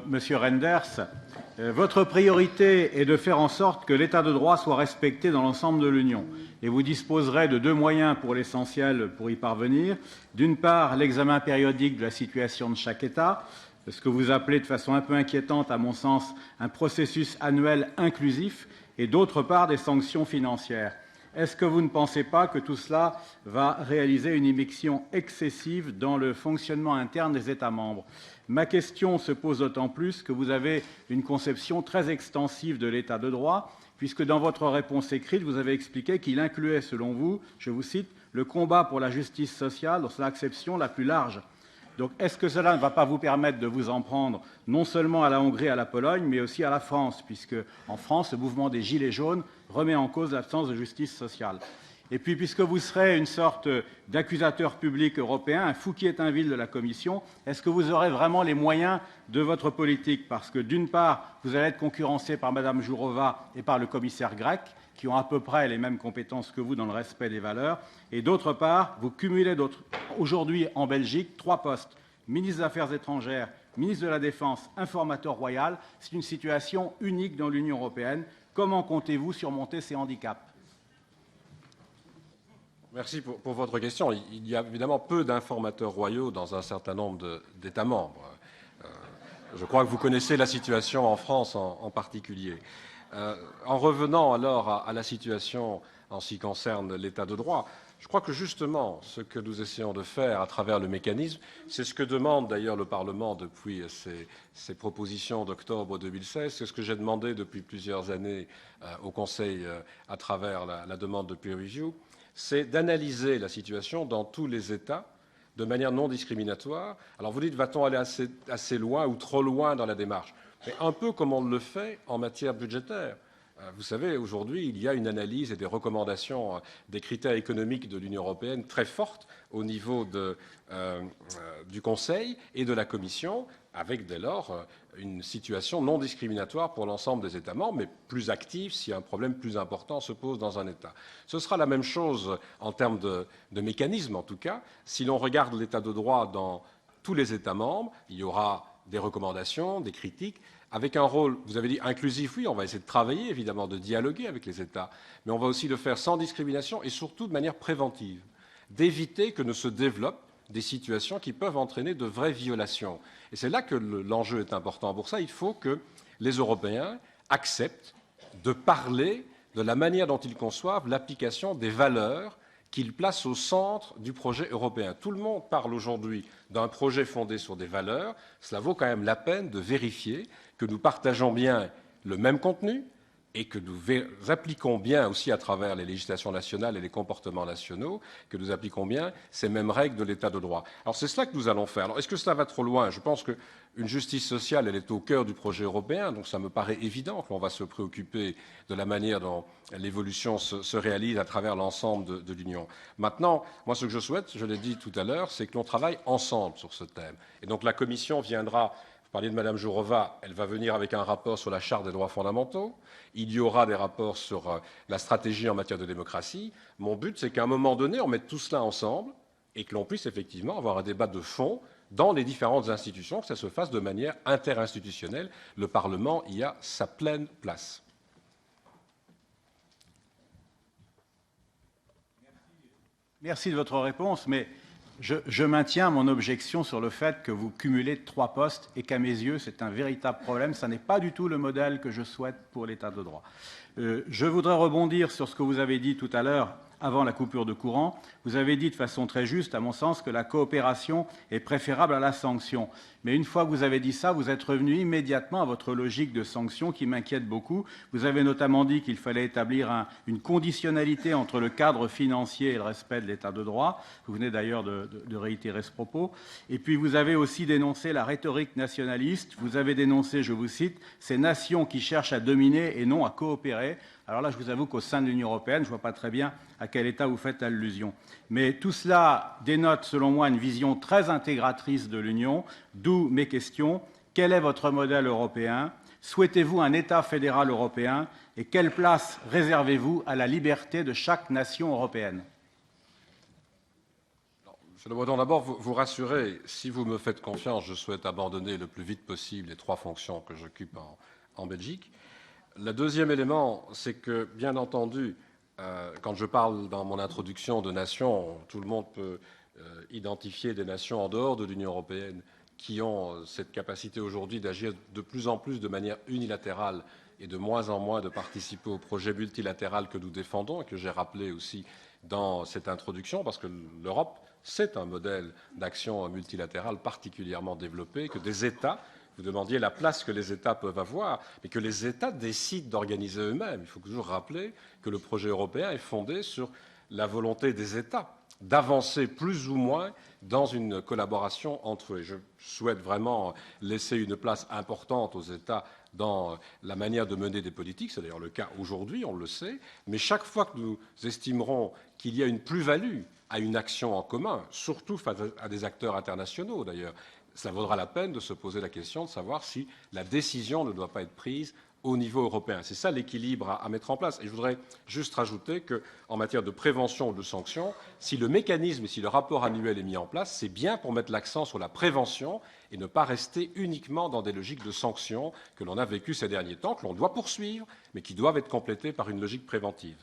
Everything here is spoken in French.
Monsieur Reynders, votre priorité est de faire en sorte que l'état de droit soit respecté dans l'ensemble de l'Union. Et vous disposerez de deux moyens pour l'essentiel pour y parvenir. D'une part, l'examen périodique de la situation de chaque État, ce que vous appelez de façon un peu inquiétante, à mon sens, un processus annuel inclusif, et d'autre part, des sanctions financières. Est-ce que vous ne pensez pas que tout cela va réaliser une immixtion excessive dans le fonctionnement interne des États membres? Ma question se pose d'autant plus que vous avez une conception très extensive de l'état de droit, puisque dans votre réponse écrite, vous avez expliqué qu'il incluait, selon vous, je vous cite, le combat pour la justice sociale dans son acception la plus large. Donc, est-ce que cela ne va pas vous permettre de vous en prendre non seulement à la Hongrie et à la Pologne, mais aussi à la France, puisque en France, le mouvement des Gilets jaunes remet en cause l'absence de justice sociale. Et puis, puisque vous serez une sorte d'accusateur public européen, un Fouquier-Tinville de la Commission, est-ce que vous aurez vraiment les moyens de votre politique? Parce que, d'une part, vous allez être concurrencé par Mme Jourova et par le commissaire grec, qui ont à peu près les mêmes compétences que vous dans le respect des valeurs. Et d'autre part, vous cumulez aujourd'hui en Belgique 3 postes. Ministre des Affaires étrangères, ministre de la Défense, informateur royal. C'est une situation unique dans l'Union européenne. Comment comptez-vous surmonter ces handicaps? Merci pour votre question. Il y a évidemment peu d'informateurs royaux dans un certain nombre d'États membres. Je crois que vous connaissez la situation en France en particulier. En revenant alors à la situation en ce qui concerne l'état de droit, je crois que justement ce que nous essayons de faire à travers le mécanisme, c'est ce que demande d'ailleurs le Parlement depuis ses propositions d'octobre 2016, c'est ce que j'ai demandé depuis plusieurs années au Conseil à travers la demande de peer review, c'est d'analyser la situation dans tous les États de manière non discriminatoire. Alors vous dites, va-t-on aller assez loin ou trop loin dans la démarche? Mais un peu comme on le fait en matière budgétaire. Vous savez, aujourd'hui, il y a une analyse et des recommandations des critères économiques de l'Union européenne très fortes au niveau du Conseil et de la Commission, avec dès lors une situation non discriminatoire pour l'ensemble des États membres, mais plus active si un problème plus important se pose dans un État. Ce sera la même chose en termes de mécanisme, en tout cas. Si l'on regarde l'état de droit dans tous les États membres, il y aura des recommandations, des critiques, avec un rôle, vous avez dit inclusif, oui, on va essayer de travailler, évidemment, de dialoguer avec les États, mais on va aussi le faire sans discrimination et surtout de manière préventive, d'éviter que ne se développent des situations qui peuvent entraîner de vraies violations. Et c'est là que l'enjeu est important. Pour ça, il faut que les Européens acceptent de parler de la manière dont ils conçoivent l'application des valeurs qu'ils placent au centre du projet européen. Tout le monde parle aujourd'hui d'un projet fondé sur des valeurs. Cela vaut quand même la peine de vérifier que nous partageons bien le même contenu et que nous appliquons bien aussi à travers les législations nationales et les comportements nationaux, que nous appliquons bien ces mêmes règles de l'état de droit. Alors c'est cela que nous allons faire. Alors est-ce que cela va trop loin? Je pense qu'une justice sociale, elle est au cœur du projet européen, donc ça me paraît évident qu'on va se préoccuper de la manière dont l'évolution se réalise à travers l'ensemble de l'Union. Maintenant, moi ce que je souhaite, je l'ai dit tout à l'heure, c'est que l'on travaille ensemble sur ce thème. Et donc la Commission viendra... Vous parliez de Mme Jourova, elle va venir avec un rapport sur la Charte des droits fondamentaux. Il y aura des rapports sur la stratégie en matière de démocratie. Mon but, c'est qu'à un moment donné, on mette tout cela ensemble et que l'on puisse effectivement avoir un débat de fond dans les différentes institutions, que ça se fasse de manière interinstitutionnelle. Le Parlement y a sa pleine place. Merci de votre réponse, mais je maintiens mon objection sur le fait que vous cumulez 3 postes et qu'à mes yeux, c'est un véritable problème. Ce n'est pas du tout le modèle que je souhaite pour l'état de droit. Je voudrais rebondir sur ce que vous avez dit tout à l'heure avant la coupure de courant. Vous avez dit de façon très juste, à mon sens, que la coopération est préférable à la sanction. Mais une fois que vous avez dit ça, vous êtes revenu immédiatement à votre logique de sanction qui m'inquiète beaucoup. Vous avez notamment dit qu'il fallait établir une conditionnalité entre le cadre financier et le respect de l'état de droit. Vous venez d'ailleurs de réitérer ce propos. Et puis vous avez aussi dénoncé la rhétorique nationaliste. Vous avez dénoncé, je vous cite, ces nations qui cherchent à dominer et non à coopérer. Alors là, je vous avoue qu'au sein de l'Union européenne, je ne vois pas très bien à quel État vous faites allusion. Mais tout cela dénote, selon moi, une vision très intégratrice de l'Union, d'où mes questions. Quel est votre modèle européen? Souhaitez-vous un État fédéral européen? Et quelle place réservez-vous à la liberté de chaque nation européenne? Monsieur Le Breton, d'abord, vous rassurez, si vous me faites confiance, je souhaite abandonner le plus vite possible les 3 fonctions que j'occupe en Belgique. Le deuxième élément, c'est que, bien entendu, quand je parle dans mon introduction de nations, tout le monde peut identifier des nations en dehors de l'Union européenne qui ont cette capacité aujourd'hui d'agir de plus en plus de manière unilatérale et de moins en moins de participer au projet multilatéral que nous défendons et que j'ai rappelé aussi dans cette introduction, parce que l'Europe, c'est un modèle d'action multilatérale particulièrement développé, que des États, vous demandiez la place que les États peuvent avoir, mais que les États décident d'organiser eux-mêmes. Il faut toujours rappeler que le projet européen est fondé sur la volonté des États d'avancer plus ou moins dans une collaboration entre eux. Et je souhaite vraiment laisser une place importante aux États dans la manière de mener des politiques. C'est d'ailleurs le cas aujourd'hui, on le sait. Mais chaque fois que nous estimerons qu'il y a une plus-value à une action en commun, surtout face à des acteurs internationaux d'ailleurs, ça vaudra la peine de se poser la question de savoir si la décision ne doit pas être prise au niveau européen. C'est ça l'équilibre à mettre en place. Et je voudrais juste rajouter qu'en matière de prévention ou de sanction, si le mécanisme et si le rapport annuel est mis en place, c'est bien pour mettre l'accent sur la prévention et ne pas rester uniquement dans des logiques de sanctions que l'on a vécues ces derniers temps, que l'on doit poursuivre, mais qui doivent être complétées par une logique préventive.